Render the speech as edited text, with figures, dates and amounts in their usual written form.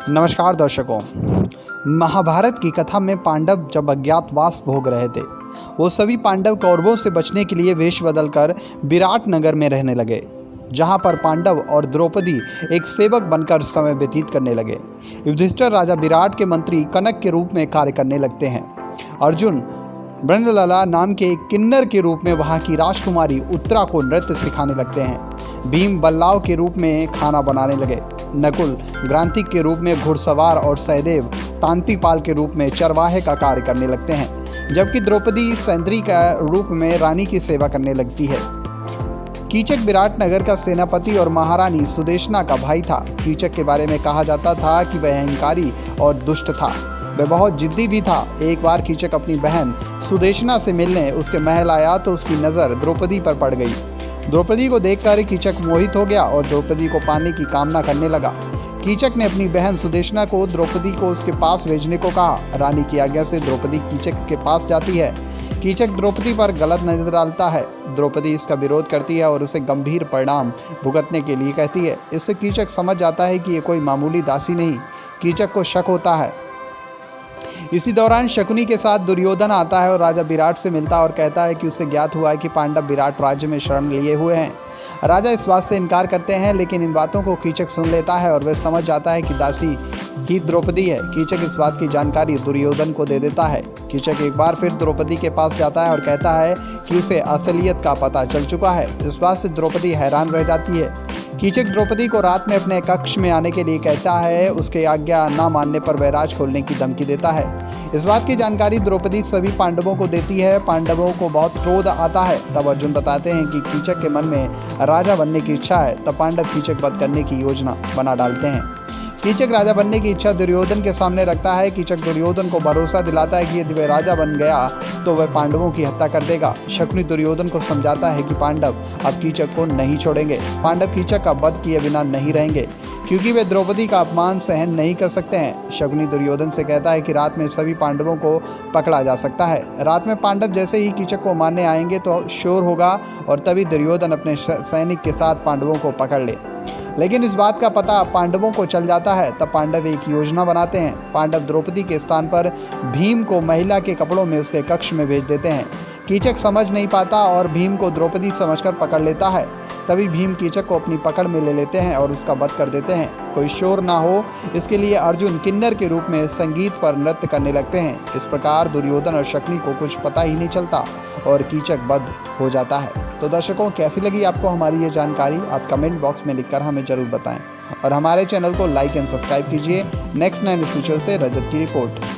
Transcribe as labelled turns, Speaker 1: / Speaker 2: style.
Speaker 1: नमस्कार दर्शकों। महाभारत की कथा में पांडव जब अज्ञातवास भोग रहे थे, वो सभी पांडव कौरवों से बचने के लिए वेश बदलकर विराट नगर में रहने लगे, जहाँ पर पांडव और द्रौपदी एक सेवक बनकर समय व्यतीत करने लगे। युधिष्ठिर राजा विराट के मंत्री कनक के रूप में कार्य करने लगते हैं। अर्जुन ब्रंदलला नाम के एक किन्नर के रूप में वहाँ की राजकुमारी उत्तरा को नृत्य सिखाने लगते हैं। भीम बल्लाव के रूप में खाना बनाने लगे। नकुल ग्रांतिक के रूप में घुड़सवार और सहदेव तांतिपाल के रूप में चरवाहे का कार्य करने लगते हैं, जबकि द्रौपदी सैंद्री का रूप में रानी की सेवा करने लगती है। कीचक विराट नगर का सेनापति और महारानी सुदेशना का भाई था। कीचक के बारे में कहा जाता था कि वह अहंकारी और दुष्ट था। वह बहुत जिद्दी भी था। एक बार कीचक अपनी बहन सुदेशना से मिलने उसके महल आया तो उसकी नज़र द्रौपदी पर पड़ गई। द्रौपदी को देखकर कीचक मोहित हो गया और द्रौपदी को पाने की कामना करने लगा। कीचक ने अपनी बहन सुदेशना को द्रौपदी को उसके पास भेजने को कहा। रानी की आज्ञा से द्रौपदी कीचक के पास जाती है। कीचक द्रौपदी पर गलत नजर डालता है। द्रौपदी इसका विरोध करती है और उसे गंभीर परिणाम भुगतने के लिए कहती है। इससे कीचक समझ जाता है कि ये कोई मामूली दासी नहीं। कीचक को शक होता है। इसी दौरान शकुनी के साथ दुर्योधन आता है और राजा विराट से मिलता और कहता है कि उसे ज्ञात हुआ है कि पांडव विराट राज्य में शरण लिए हुए हैं। राजा इस बात से इनकार करते हैं, लेकिन इन बातों को कीचक सुन लेता है और वह समझ जाता है कि दासी ही द्रौपदी है। कीचक इस बात की जानकारी दुर्योधन को दे देता है। कीचक एक बार फिर द्रौपदी के पास जाता है और कहता है कि उसे असलियत का पता चल चुका है। इस बात से द्रौपदी हैरान रह जाती है। कीचक द्रौपदी को रात में अपने कक्ष में आने के लिए कहता है। उसके आज्ञा न मानने पर वह राज खोलने की धमकी देता है। इस बात की जानकारी द्रौपदी सभी पांडवों को देती है। पांडवों को बहुत क्रोध आता है। तब अर्जुन बताते हैं कि कीचक के मन में राजा बनने की इच्छा है। तब पांडव कीचक वध करने की योजना बना डालते हैं। कीचक राजा बनने की इच्छा दुर्योधन के सामने रखता है। कीचक दुर्योधन को भरोसा दिलाता है कि यदि वह राजा बन गया तो वह पांडवों की हत्या कर देगा। शकुनी दुर्योधन को समझाता है कि पांडव अब कीचक को नहीं छोड़ेंगे। पांडव कीचक का वध किए बिना नहीं रहेंगे, क्योंकि वे द्रौपदी का अपमान सहन नहीं कर सकते हैं। शकुनी दुर्योधन से कहता है कि रात में सभी पांडवों को पकड़ा जा सकता है। रात में पांडव जैसे ही कीचक को मारने आएंगे तो शोर होगा और तभी दुर्योधन अपने सैनिक के साथ पांडवों को पकड़ ले। लेकिन इस बात का पता पांडवों को चल जाता है। तब पांडव एक योजना बनाते हैं। पांडव द्रौपदी के स्थान पर भीम को महिला के कपड़ों में उसके कक्ष में भेज देते हैं। कीचक समझ नहीं पाता और भीम को द्रौपदी समझकर पकड़ लेता है। तभी भीम कीचक को अपनी पकड़ में ले लेते हैं और उसका वध कर देते हैं। कोई शोर ना हो इसके लिए अर्जुन किन्नर के रूप में संगीत पर नृत्य करने लगते हैं। इस प्रकार दुर्योधन और शकुनी को कुछ पता ही नहीं चलता और कीचक वध हो जाता है। तो दर्शकों, कैसी लगी आपको हमारी ये जानकारी? आप कमेंट बॉक्स में लिखकर हमें ज़रूर बताएं और हमारे चैनल को लाइक एंड सब्सक्राइब कीजिए। नेक्स्ट 9 स्पेशल से रजत की रिपोर्ट।